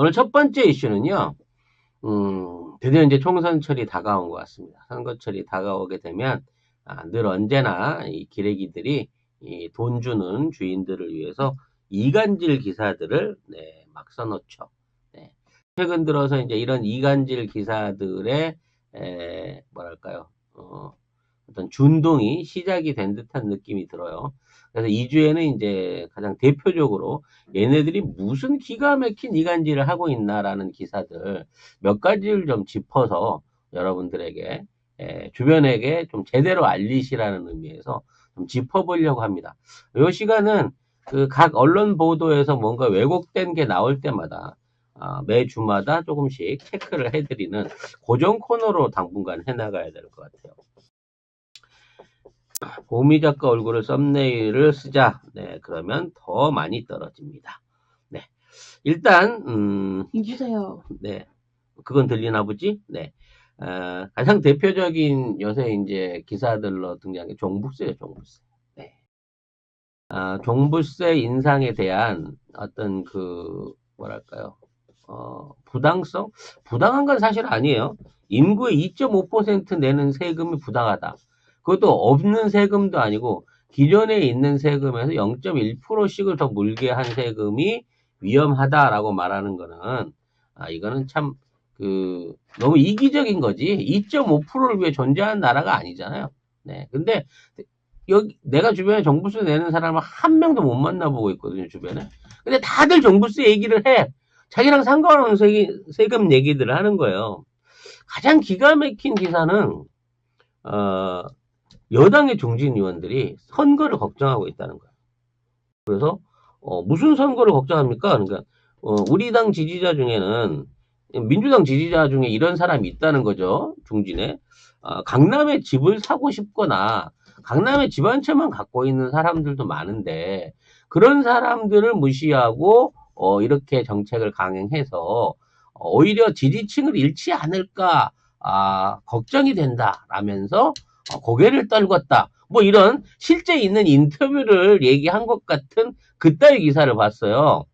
오늘 첫 번째 이슈는요, 드디어 이제 총선철이 다가온 것 같습니다. 선거철이 다가오게 되면, 늘 언제나 이 기레기들이 이 돈 주는 주인들을 위해서 이간질 기사들을, 네, 막 써놓죠. 네. 최근 들어서 이제 이런 이간질 기사들의, 뭐랄까요, 어떤 준동이 시작이 된 듯한 느낌이 들어요. 그래서 2주에는 이제 가장 대표적으로 얘네들이 무슨 기가 막힌 이간질을 하고 있나라는 기사들 몇 가지를 좀 짚어서 여러분들에게, 주변에게 좀 제대로 알리시라는 의미에서 좀 짚어보려고 합니다. 이 시간은 그 각 언론 보도에서 뭔가 왜곡된 게 나올 때마다 매주마다 조금씩 체크를 해드리는 고정 코너로 당분간 해나가야 될 것 같아요. 보미 작가 얼굴을 썸네일을 쓰자. 네, 그러면 더 많이 떨어집니다. 네, 일단 주세요. 네, 그건 들리나 보지? 네, 가장 대표적인 요새 이제 기사들로 등장한 게 종부세예요, 종부세. 네, 종부세 인상에 대한 어떤 그 뭐랄까요, 부당성? 부당한 건 사실 아니에요. 인구의 2.5% 내는 세금이 부당하다. 그것도 없는 세금도 아니고 기존에 있는 세금에서 0.1%씩을 더 물게 한 세금이 위험하다라고 말하는 거는, 이거는 참 너무 이기적인 거지. 2.5%를 위해 존재하는 나라가 아니잖아요. 네. 근데 여기 내가 주변에 종부세 내는 사람을 한 명도 못 만나보고 있거든요, 주변에. 근데 다들 종부세 얘기를 해. 자기랑 상관없는 세금 얘기들을 하는 거예요. 가장 기가 막힌 기사는 여당의 중진 의원들이 선거를 걱정하고 있다는 거예요. 그래서 무슨 선거를 걱정합니까? 그러니까 우리 당 지지자 중에는 민주당 지지자 중에 이런 사람이 있다는 거죠. 중진에. 강남에 집을 사고 싶거나 강남에 집 한 채만 갖고 있는 사람들도 많은데 그런 사람들을 무시하고 이렇게 정책을 강행해서 오히려 지지층을 잃지 않을까 걱정이 된다라면서 고개를 떨궜다. 뭐 이런 실제 있는 인터뷰를 얘기한 것 같은 그따위 기사를 봤어요.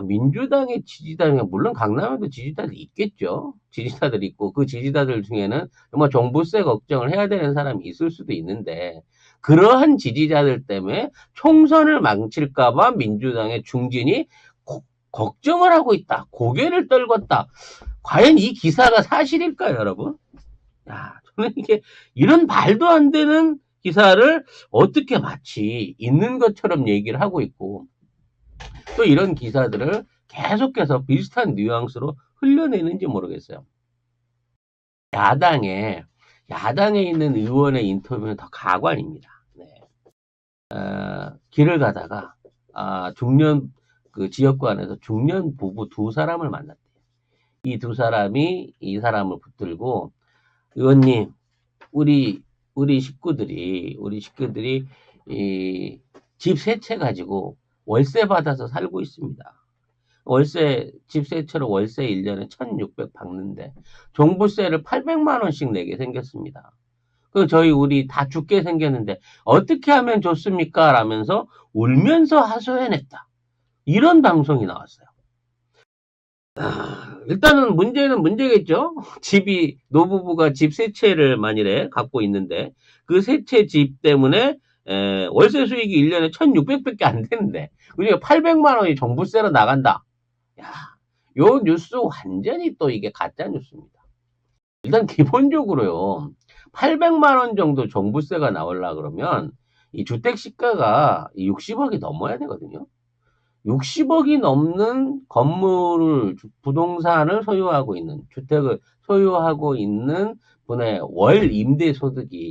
민주당의 지지자는 물론 강남에도 지지자들이 있겠죠. 지지자들이 있고 그 지지자들 중에는 정말 종부세 걱정을 해야 되는 사람이 있을 수도 있는데 그러한 지지자들 때문에 총선을 망칠까봐 민주당의 중진이 걱정을 하고 있다. 고개를 떨궜다. 과연 이 기사가 사실일까요, 여러분? 야, 저는 이게 이런 말도 안 되는 기사를 어떻게 마치 있는 것처럼 얘기를 하고 있고 또 이런 기사들을 계속해서 비슷한 뉘앙스로 흘려내는지 모르겠어요. 야당에 있는 의원의 인터뷰는 더 가관입니다. 네. 길을 가다가 중년 그 지역구안에서 중년 부부 두 사람을 만났대요. 이 두 사람이 이 사람을 붙들고 의원님, 우리 식구들이 이 집 세 채 가지고 월세 받아서 살고 있습니다. 집 세 채로 월세 1년에 1,600 받는데 종부세를 800만 원씩 내게 생겼습니다. 우리 다 죽게 생겼는데 어떻게 하면 좋습니까? 라면서 울면서 하소연했다. 이런 방송이 나왔어요. 일단은 문제는 문제겠죠. 노부부가 집 세 채를 만일에 갖고 있는데 그 세 채 집 때문에 월세 수익이 1년에 1,600밖에 안 되는데 우리가 800만 원이 종부세로 나간다. 야, 요 뉴스 완전히 또 이게 가짜 뉴스입니다. 일단 기본적으로요. 800만 원 정도 종부세가 나오려 그러면 이 주택 시가가 60억이 넘어야 되거든요. 60억이 넘는 부동산을 소유하고 있는, 주택을 소유하고 있는 분의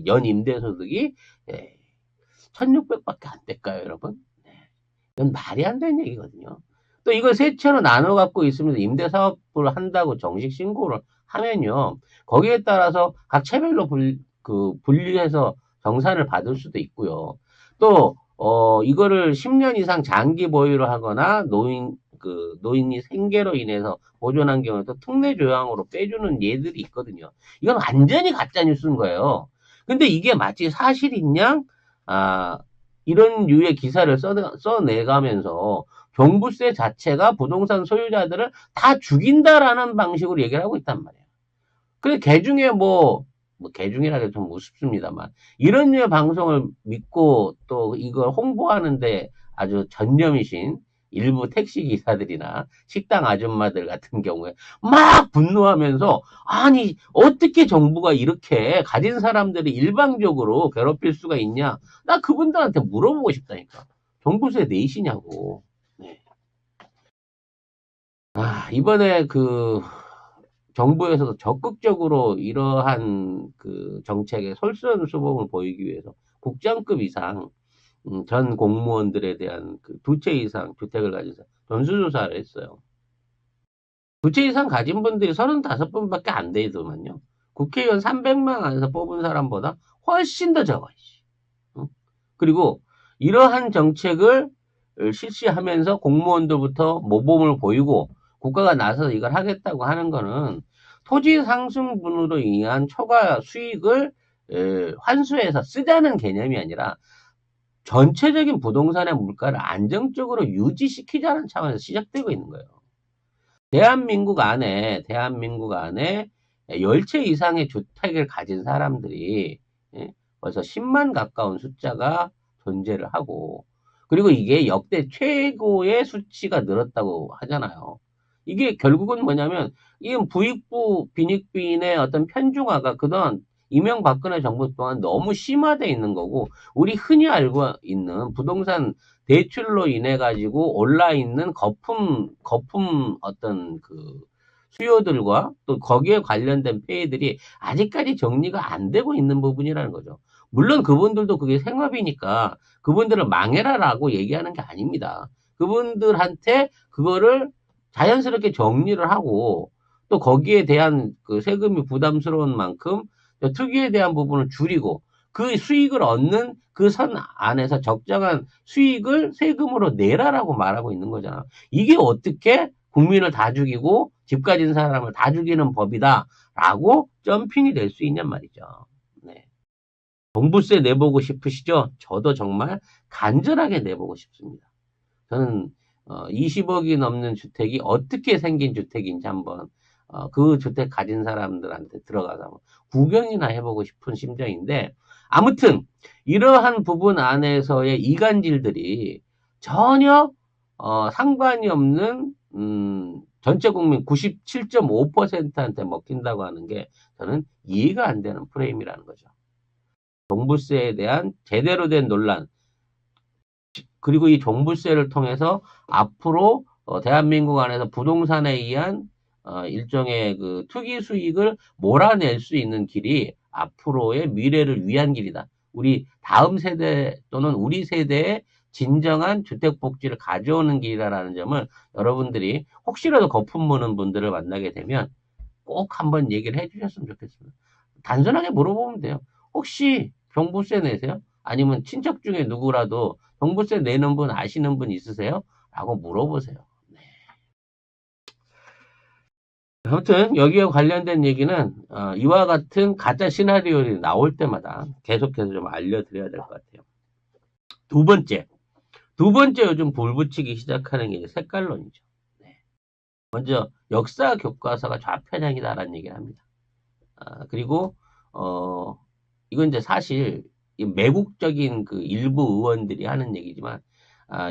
연 임대소득이 1,600밖에 안 될까요, 여러분? 네. 이건 말이 안 되는 얘기거든요. 또 이걸 세 채로 나눠 갖고 있으면서 임대사업을 한다고 정식 신고를 하면요. 거기에 따라서 각 채별로 분리해서 정산을 받을 수도 있고요. 또 이거를 10년 이상 장기 보유를 하거나 노인이 생계로 인해서 보존한 경우에 또 특례 조항으로 빼주는 예들이 있거든요. 이건 완전히 가짜 뉴스인 거예요. 근데 이게 마치 사실인 양, 이런 류의 기사를 써내가면서 종부세 자체가 부동산 소유자들을 다 죽인다라는 방식으로 얘기를 하고 있단 말이에요. 그래, 개중에 개중이라도 좀 우습습니다만, 이런 류의 방송을 믿고 또 이걸 홍보하는데 아주 전념이신 일부 택시 기사들이나 식당 아줌마들 같은 경우에 막 분노하면서, 아니, 어떻게 정부가 이렇게 가진 사람들이 일방적으로 괴롭힐 수가 있냐? 나 그분들한테 물어보고 싶다니까. 종부세 내시냐고. 네. 이번에 정부에서도 적극적으로 이러한 정책의 솔선수범을 보이기 위해서 국장급 이상 전 공무원들에 대한 두 채 이상 주택을 가진 사람 전수조사를 했어요. 두 채 이상 가진 분들이 35분밖에 안 되더만요. 국회의원 300명 안에서 뽑은 사람보다 훨씬 더 적어요. 그리고 이러한 정책을 실시하면서 공무원들부터 모범을 보이고 국가가 나서서 이걸 하겠다고 하는 거는 토지 상승분으로 인한 초과 수익을 환수해서 쓰자는 개념이 아니라 전체적인 부동산의 물가를 안정적으로 유지시키자는 차원에서 시작되고 있는 거예요. 대한민국 안에 10채 이상의 주택을 가진 사람들이 벌써 10만 가까운 숫자가 존재를 하고, 그리고 이게 역대 최고의 수치가 늘었다고 하잖아요. 이게 결국은 뭐냐면, 이건 부익부 빈익빈의 어떤 편중화가 그동안 이명박근혜 정부 동안 너무 심화되어 있는 거고, 우리 흔히 알고 있는 부동산 대출로 인해 가지고 올라 있는 거품 어떤 수요들과 또 거기에 관련된 폐해들이 아직까지 정리가 안 되고 있는 부분이라는 거죠. 물론 그분들도 그게 생업이니까 그분들을 망해라라고 얘기하는 게 아닙니다. 그분들한테 그거를 자연스럽게 정리를 하고 또 거기에 대한 세금이 부담스러운 만큼 특유에 대한 부분을 줄이고 그 수익을 얻는 그 선 안에서 적정한 수익을 세금으로 내라라고 말하고 있는 거잖아. 이게 어떻게 국민을 다 죽이고 집 가진 사람을 다 죽이는 법이다라고 점핑이 될 수 있냔 말이죠. 네. 종부세 내보고 싶으시죠? 저도 정말 간절하게 내보고 싶습니다. 저는 20억이 넘는 주택이 어떻게 생긴 주택인지 한번 그 주택 가진 사람들한테 들어가서 한번 구경이나 해보고 싶은 심정인데, 아무튼 이러한 부분 안에서의 이간질들이 전혀 상관이 없는 전체 국민 97.5%한테 먹힌다고 하는 게 저는 이해가 안 되는 프레임이라는 거죠. 종부세에 대한 제대로 된 논란, 그리고 이 종부세를 통해서 앞으로 대한민국 안에서 부동산에 의한 일종의 투기 수익을 몰아낼 수 있는 길이 앞으로의 미래를 위한 길이다. 우리 다음 세대 또는 우리 세대의 진정한 주택복지를 가져오는 길이라는 점을 여러분들이 혹시라도 거품 무는 분들을 만나게 되면 꼭 한번 얘기를 해주셨으면 좋겠습니다. 단순하게 물어보면 돼요. 혹시 종부세 내세요? 아니면 친척 중에 누구라도 종부세 내는 분 아시는 분 있으세요? 라고 물어보세요. 네. 아무튼 여기에 관련된 얘기는 이와 같은 가짜 시나리오들이 나올 때마다 계속해서 좀 알려드려야 될 것 같아요. 두 번째 요즘 불붙이기 시작하는 게 이제 색깔론이죠. 네. 먼저 역사 교과서가 좌편향이다라는 얘기를 합니다. 그리고 이건 이제 사실 매국적인 일부 의원들이 하는 얘기지만,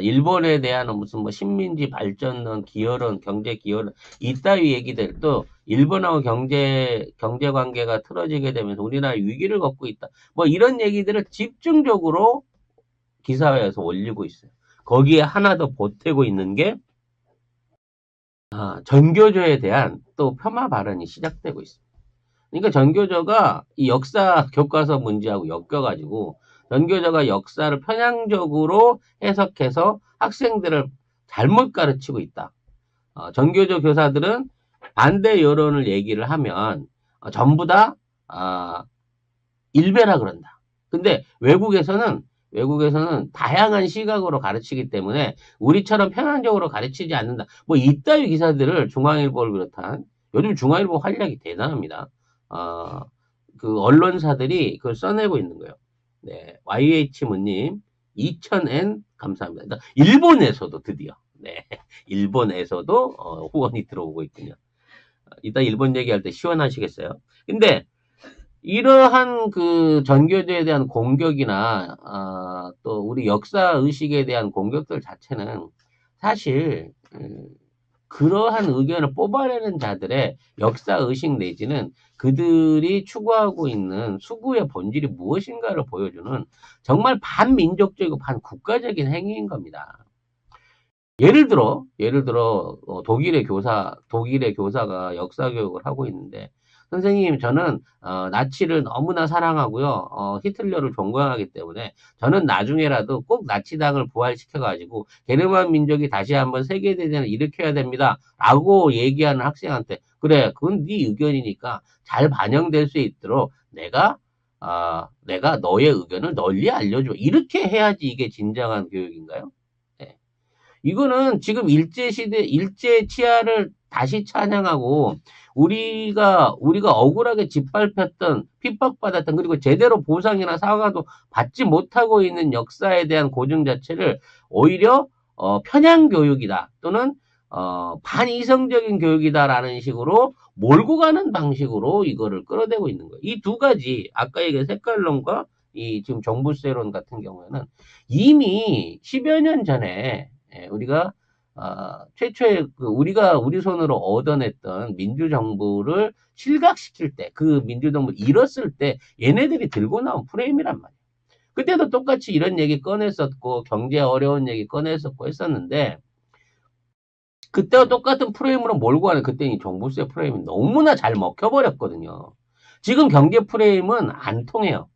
일본에 대한 무슨 식민지 발전론, 기여론, 경제 기여론, 이따위 얘기들도 일본하고 경제 관계가 틀어지게 되면서 우리나라 위기를 겪고 있다. 이런 얘기들을 집중적으로 기사회에서 올리고 있어요. 거기에 하나 더 보태고 있는 게, 전교조에 대한 또 폄하 발언이 시작되고 있습니다. 그러니까 전교조가 이 역사 교과서 문제하고 엮여가지고 전교조가 역사를 편향적으로 해석해서 학생들을 잘못 가르치고 있다. 전교조 교사들은 반대 여론을 얘기를 하면 전부 다 일베라 그런다. 근데 외국에서는 다양한 시각으로 가르치기 때문에 우리처럼 편향적으로 가르치지 않는다. 이따위 기사들을 중앙일보를 비롯한, 요즘 중앙일보 활약이 대단합니다. 언론사들이 그걸 써내고 있는 거예요. 네, YH문님 2000N 감사합니다. 일본에서도 드디어 네. 일본에서도 후원이 들어오고 있군요. 이따 일본 얘기할 때 시원하시겠어요? 근데 이러한 그 전교조에 대한 공격이나 또 우리 역사 의식에 대한 공격들 자체는 사실 그러한 의견을 뽑아내는 자들의 역사 의식 내지는 그들이 추구하고 있는 수구의 본질이 무엇인가를 보여주는 정말 반민족적이고 반국가적인 행위인 겁니다. 예를 들어 독일의 교사가 역사 교육을 하고 있는데, 선생님, 저는 나치를 너무나 사랑하고요, 히틀러를 존경하기 때문에 저는 나중에라도 꼭 나치당을 부활시켜가지고 게르만 민족이 다시 한번 세계대전을 일으켜야 됩니다.라고 얘기하는 학생한테, 그래, 그건 네 의견이니까 잘 반영될 수 있도록 내가 너의 의견을 널리 알려줘. 이렇게 해야지 이게 진정한 교육인가요? 네. 이거는 지금 일제시대, 일제치하를 다시 찬양하고, 우리가 억울하게 짓밟혔던, 핍박받았던, 그리고 제대로 보상이나 사과도 받지 못하고 있는 역사에 대한 고증 자체를 오히려, 편향교육이다. 또는, 반이성적인 교육이다라는 식으로 몰고 가는 방식으로 이거를 끌어대고 있는 거예요. 이 두 가지, 아까 얘기한 색깔론과 이 지금 정부세론 같은 경우에는 이미 10여 년 전에 우리가 최초의 우리가 우리 손으로 얻어냈던 민주정부를 실각시킬 때, 그 민주정부를 잃었을 때 얘네들이 들고 나온 프레임이란 말이에요. 그때도 똑같이 이런 얘기 꺼냈었고 경제 어려운 얘기 꺼냈었고 했었는데, 그때와 똑같은 프레임으로 몰고 가는, 그때는 이 종부세 프레임이 너무나 잘 먹혀버렸거든요. 지금 경제 프레임은 안 통해요.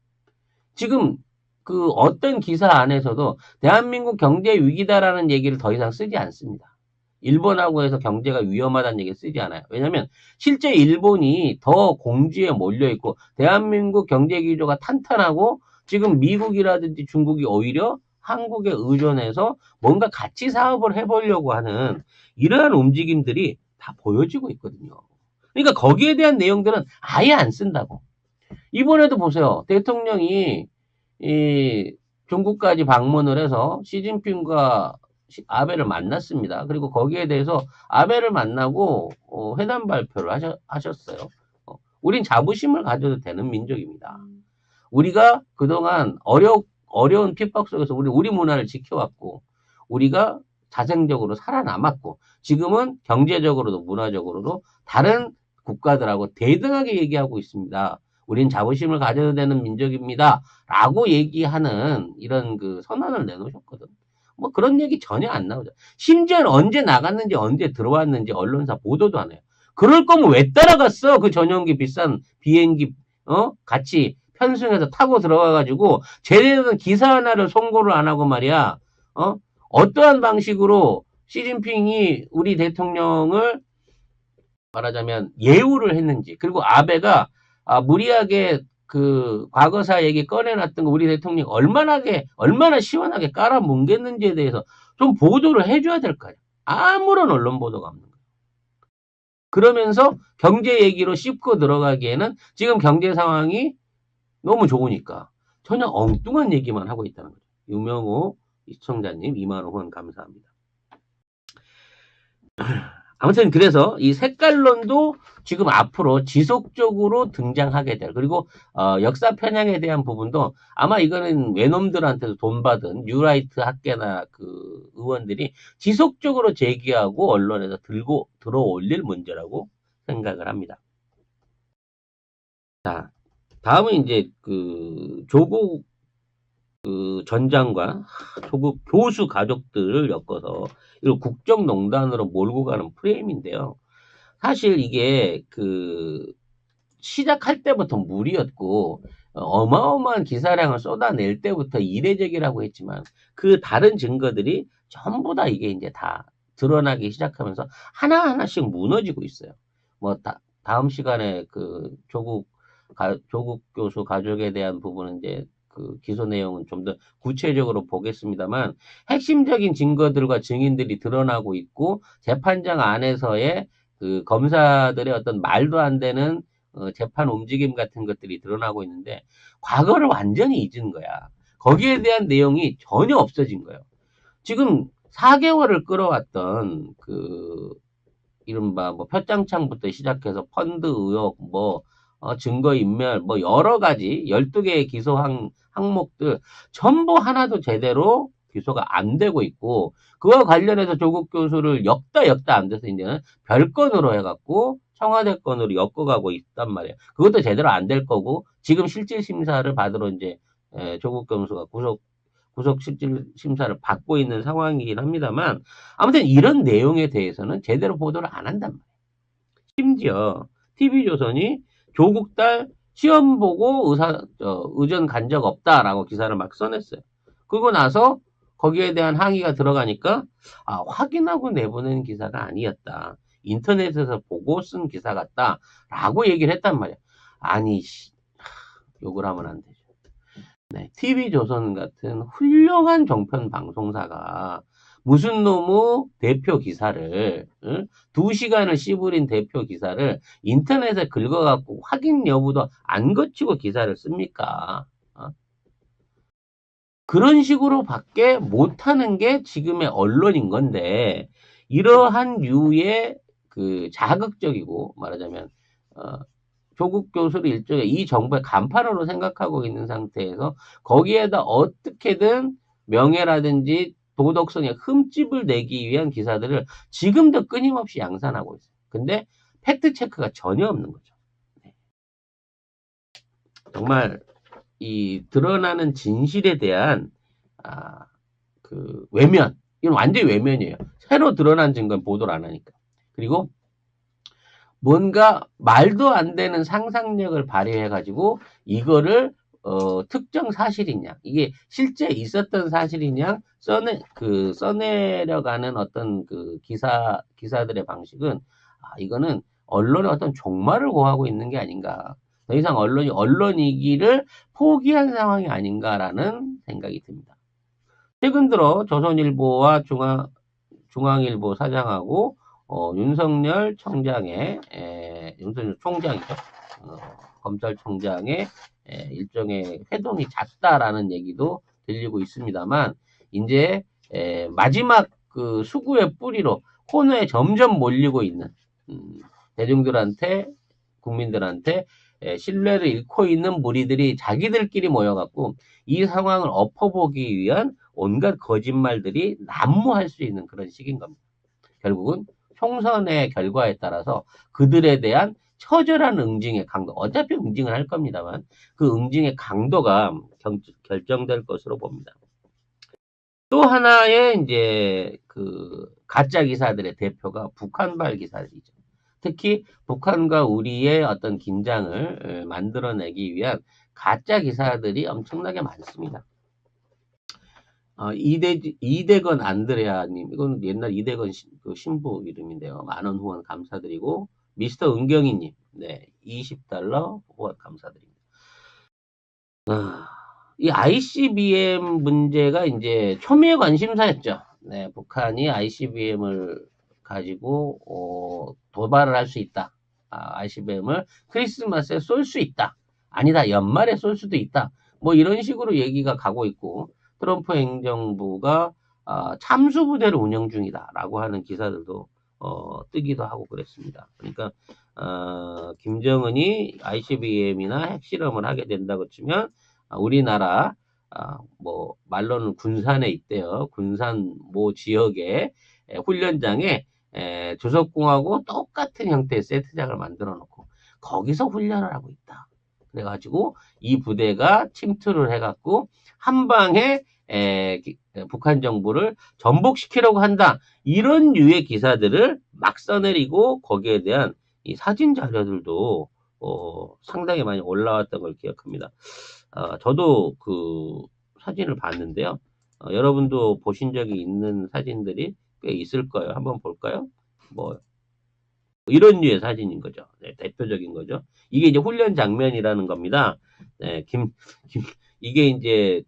지금 그 어떤 기사 안에서도 대한민국 경제 위기다라는 얘기를 더 이상 쓰지 않습니다. 일본하고 해서 경제가 위험하다는 얘기 쓰지 않아요. 왜냐하면 실제 일본이 더 공지에 몰려 있고 대한민국 경제 기조가 탄탄하고, 지금 미국이라든지 중국이 오히려 한국에 의존해서 뭔가 같이 사업을 해보려고 하는 이러한 움직임들이 다 보여지고 있거든요. 그러니까 거기에 대한 내용들은 아예 안 쓴다고. 이번에도 보세요. 대통령이 이 중국까지 방문을 해서 시진핑과 아베를 만났습니다. 그리고 거기에 대해서 아베를 만나고 회담 발표를 하셨어요. 우린 자부심을 가져도 되는 민족입니다. 우리가 그동안 어려운 핍박 속에서 우리 문화를 지켜왔고, 우리가 자생적으로 살아남았고, 지금은 경제적으로도 문화적으로도 다른 국가들하고 대등하게 얘기하고 있습니다. 우린 자부심을 가져도 되는 민족입니다. 라고 얘기하는 이런 그 선언을 내놓으셨거든. 뭐 그런 얘기 전혀 안 나오죠. 심지어는 언제 나갔는지 언제 들어왔는지 언론사 보도도 안 해요. 그럴 거면 왜 따라갔어? 그 전용기 비싼 비행기 같이 편승해서 타고 들어가가지고 제대로 된 기사 하나를 송고를 안 하고 말이야. 어떠한 방식으로 시진핑이 우리 대통령을 말하자면 예우를 했는지, 그리고 아베가 무리하게 그 과거사 얘기 꺼내놨던 거 우리 대통령이 얼마나 시원하게 깔아뭉갰는지에 대해서 좀 보도를 해줘야 될 거 아니야. 아무런 언론 보도가 없는 거야. 그러면서 경제 얘기로 씹고 들어가기에는 지금 경제 상황이 너무 좋으니까 전혀 엉뚱한 얘기만 하고 있다는 거죠. 유명호 시청자님 2만 원 후원 감사합니다. 아무튼 그래서 이 색깔론도 지금 앞으로 지속적으로 등장하게 될, 그리고 역사 편향에 대한 부분도 아마 이거는 외놈들한테도 돈 받은 뉴라이트 학계나 그 의원들이 지속적으로 제기하고 언론에서 들어 올릴 문제라고 생각을 합니다. 자, 다음은 이제 그 조국 그 전장과 조국 교수 가족들을 엮어서 이걸 국정농단으로 몰고 가는 프레임인데요. 사실 이게 그 시작할 때부터 무리였고 어마어마한 기사량을 쏟아낼 때부터 이례적이라고 했지만, 그 다른 증거들이 전부 다 이게 이제 다 드러나기 시작하면서 하나하나씩 무너지고 있어요. 뭐 다음 시간에 그 조국 교수 가족에 대한 부분은 이제 그 기소 내용은 좀 더 구체적으로 보겠습니다만, 핵심적인 증거들과 증인들이 드러나고 있고 재판장 안에서의 그 검사들의 어떤 말도 안 되는 재판 움직임 같은 것들이 드러나고 있는데, 과거를 완전히 잊은 거야. 거기에 대한 내용이 전혀 없어진 거예요. 지금 4개월을 끌어왔던 이른바 뭐 표창장부터 시작해서 펀드 의혹, 증거인멸, 여러 가지 12개의 기소 항목들 전부 하나도 제대로 기소가 안 되고 있고, 그와 관련해서 조국 교수를 역다 안 돼서 이제는 별건으로 해갖고 청와대 건으로 엮어가고 있단 말이에요. 그것도 제대로 안 될 거고, 지금 실질 심사를 받으러 이제 조국 교수가 구속 실질 심사를 받고 있는 상황이긴 합니다만, 아무튼 이런 내용에 대해서는 제대로 보도를 안 한단 말이에요. 심지어 TV조선이 조국 딸 시험 보고 의전 간 적 없다라고 기사를 막 써냈어요. 그러고 나서 거기에 대한 항의가 들어가니까 확인하고 내보낸 기사가 아니었다. 인터넷에서 보고 쓴 기사 같다라고 얘기를 했단 말이야. 아니, 욕을 하면 안 되죠. 네, TV조선 같은 훌륭한 종편 방송사가 무슨 놈의 대표 기사를 2시간을 씨부린 대표 기사를 인터넷에 긁어갖고 확인 여부도 안 거치고 기사를 씁니까? 그런 식으로 밖에 못하는 게 지금의 언론인 건데, 이러한 류의 자극적이고, 말하자면 조국 교수를 일종의 이 정부의 간판으로 생각하고 있는 상태에서 거기에다 어떻게든 명예라든지 도덕성에 흠집을 내기 위한 기사들을 지금도 끊임없이 양산하고 있어요. 근데 팩트 체크가 전혀 없는 거죠. 네. 정말 이 드러나는 진실에 대한 외면, 이건 완전히 외면이에요. 새로 드러난 증거는 보도를 안 하니까. 그리고 뭔가 말도 안 되는 상상력을 발휘해가지고 이거를 특정 사실이냐, 이게 실제 있었던 사실이냐 써내려가는 어떤 기사들의 방식은 이거는 언론의 어떤 종말을 고하고 있는 게 아닌가. 더 이상 언론이 언론이기를 포기한 상황이 아닌가라는 생각이 듭니다. 최근 들어 조선일보와 중앙일보 사장하고 윤석열 총장이죠. 검찰총장의 일종의 회동이 잦다라는 얘기도 들리고 있습니다만, 이제 마지막 수구의 뿌리로 코너에 점점 몰리고 있는 대중들한테, 국민들한테 신뢰를 잃고 있는 무리들이 자기들끼리 모여갖고 이 상황을 엎어보기 위한 온갖 거짓말들이 난무할 수 있는 그런 시기인 겁니다. 결국은 총선의 결과에 따라서 그들에 대한 처절한 응징의 강도, 어차피 응징을 할 겁니다만 그 응징의 강도가 결정될 것으로 봅니다. 또 하나의 이제 가짜 기사들의 대표가 북한발 기사들이죠. 특히 북한과 우리의 어떤 긴장을 만들어내기 위한 가짜 기사들이 엄청나게 많습니다. 이대건 안드레아님, 이건 옛날 이대건 신부 이름인데요. 만원 후원 감사드리고, 미스터 은경이님, 네, $20 후원 감사드립니다. 이 ICBM 문제가 이제 초미의 관심사였죠. 네, 북한이 ICBM을 가지고 도발을 할 수 있다. ICBM을 크리스마스에 쏠 수 있다. 아니다, 연말에 쏠 수도 있다. 뭐 이런 식으로 얘기가 가고 있고, 트럼프 행정부가 참수부대를 운영 중이다라고 하는 기사들도 뜨기도 하고 그랬습니다. 그러니까 김정은이 ICBM이나 핵실험을 하게 된다고 치면 우리나라 뭐 말로는 군산에 있대요. 군산 모 지역의 훈련장에 조석공하고 똑같은 형태의 세트장을 만들어 놓고 거기서 훈련을 하고 있다. 그래가지고 이 부대가 침투를 해갖고 한 방에 북한 정부를 전복시키려고 한다. 이런 류의 기사들을 막 써내리고 거기에 대한 이 사진 자료들도 상당히 많이 올라왔던 걸 기억합니다. 저도 그 사진을 봤는데요. 여러분도 보신 적이 있는 사진들이 꽤 있을 거예요. 한번 볼까요? 뭐 이런 류의 사진인 거죠. 네, 대표적인 거죠. 이게 이제 훈련 장면이라는 겁니다. 네, 이게 이제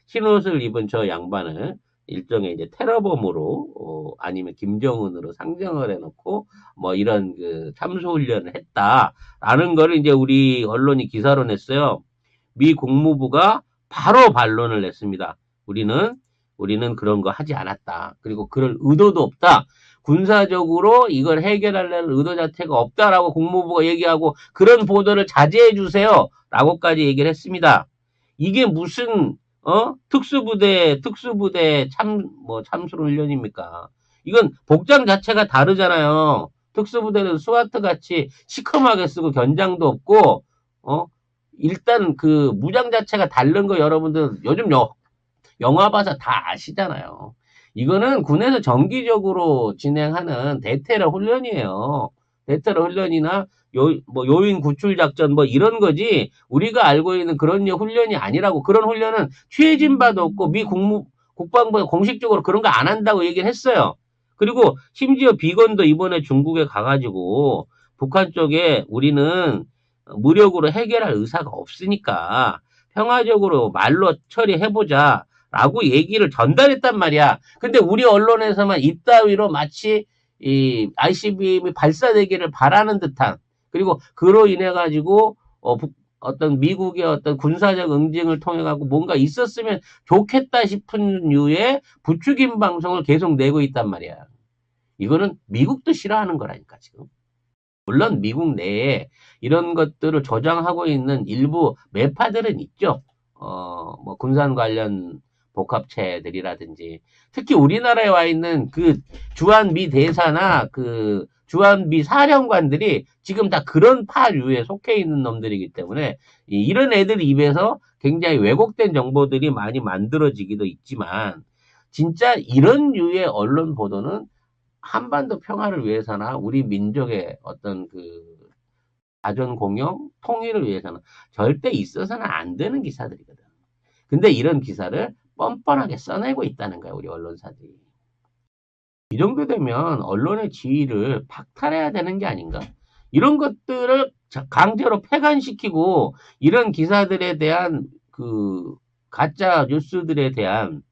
흰 옷을 입은 저 양반을 일종의 이제 테러범으로 아니면 김정은으로 상정을 해놓고 뭐 이런 참수 훈련을 했다라는 거를 이제 우리 언론이 기사로 냈어요. 미 국무부가 바로 반론을 냈습니다. 우리는 우리는 그런 거 하지 않았다. 그리고 그럴 의도도 없다. 군사적으로 이걸 해결하려는 의도 자체가 없다라고 국무부가 얘기하고 그런 보도를 자제해 주세요. 라고까지 얘기를 했습니다. 이게 무슨 특수부대 참수로 훈련입니까? 이건 복장 자체가 다르잖아요. 특수부대는 스와트 같이 시커멓게 쓰고 견장도 없고 일단 그 무장 자체가 다른 거 여러분들 요즘 영화 봐서 다 아시잖아요. 이거는 군에서 정기적으로 진행하는 대테러 훈련이에요. 대테러 훈련이나 요인 구출 작전 이런 거지 우리가 알고 있는 그런 훈련이 아니라고. 그런 훈련은 취해진 바도 없고 미 국방부가 공식적으로 그런 거 안 한다고 얘기를 했어요. 그리고 심지어 비건도 이번에 중국에 가가지고 북한 쪽에 우리는 무력으로 해결할 의사가 없으니까 평화적으로 말로 처리해보자 라고 얘기를 전달했단 말이야. 근데 우리 언론에서만 이따위로 마치 이 ICBM이 발사되기를 바라는 듯한, 그리고 그로 인해 가지고 어떤 미국의 어떤 군사적 응징을 통해 가지고 뭔가 있었으면 좋겠다 싶은 류의 부추긴 방송을 계속 내고 있단 말이야. 이거는 미국도 싫어하는 거라니까 지금. 물론 미국 내에 이런 것들을 조장하고 있는 일부 매파들은 있죠. 군산 관련 복합체들이라든지, 특히 우리나라에 와 있는 그 주한미 대사나 그 주한미 사령관들이 지금 다 그런 파류에 속해 있는 놈들이기 때문에 이런 애들 입에서 굉장히 왜곡된 정보들이 많이 만들어지기도 있지만, 진짜 이런 류의 언론 보도는 한반도 평화를 위해서나 우리 민족의 어떤 그 자존 공영, 통일을 위해서는 절대 있어서는 안 되는 기사들이거든. 근데 이런 기사를 뻔뻔하게 써내고 있다는 거야, 우리 언론사들이. 이 정도 되면 언론의 지위를 박탈해야 되는 게 아닌가? 이런 것들을 강제로 폐간시키고 이런 기사들에 대한 그 가짜 뉴스들에 대한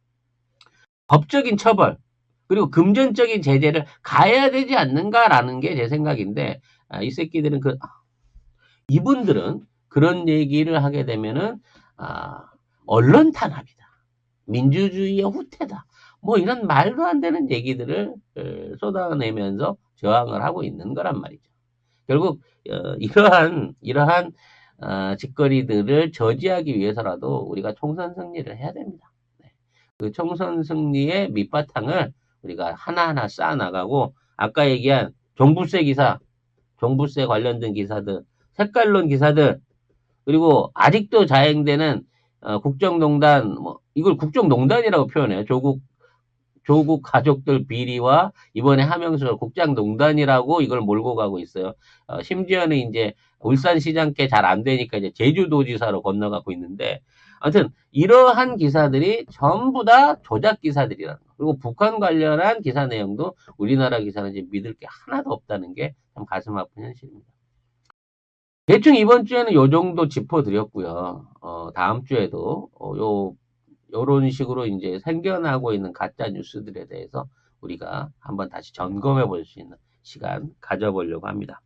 법적인 처벌, 그리고 금전적인 제재를 가해야 되지 않는가라는 게 제 생각인데, 이 새끼들은 이분들은 그런 얘기를 하게 되면은, 언론 탄압이다. 민주주의의 후퇴다. 이런 말도 안 되는 얘기들을 쏟아내면서 저항을 하고 있는 거란 말이죠. 결국, 이러한 짓거리들을 저지하기 위해서라도 우리가 총선 승리를 해야 됩니다. 네. 그 총선 승리의 밑바탕을 우리가 하나하나 쌓아나가고, 아까 얘기한 종부세 기사, 종부세 관련된 기사들, 색깔론 기사들, 그리고 아직도 자행되는 국정농단, 이걸 국정농단이라고 표현해요. 조국 가족들 비리와 이번에 하명수 국정농단이라고 이걸 몰고 가고 있어요. 심지어는 이제 울산시장께 잘 안 되니까 이제 제주도지사로 건너가고 있는데, 아무튼 이러한 기사들이 전부 다 조작 기사들이라는 거. 그리고 북한 관련한 기사 내용도 우리나라 기사는 이제 믿을 게 하나도 없다는 게 참 가슴 아픈 현실입니다. 대충 이번 주에는 요 정도 짚어드렸고요. 다음 주에도 요런 식으로 이제 생겨나고 있는 가짜 뉴스들에 대해서 우리가 한번 다시 점검해 볼 수 있는 시간 가져보려고 합니다.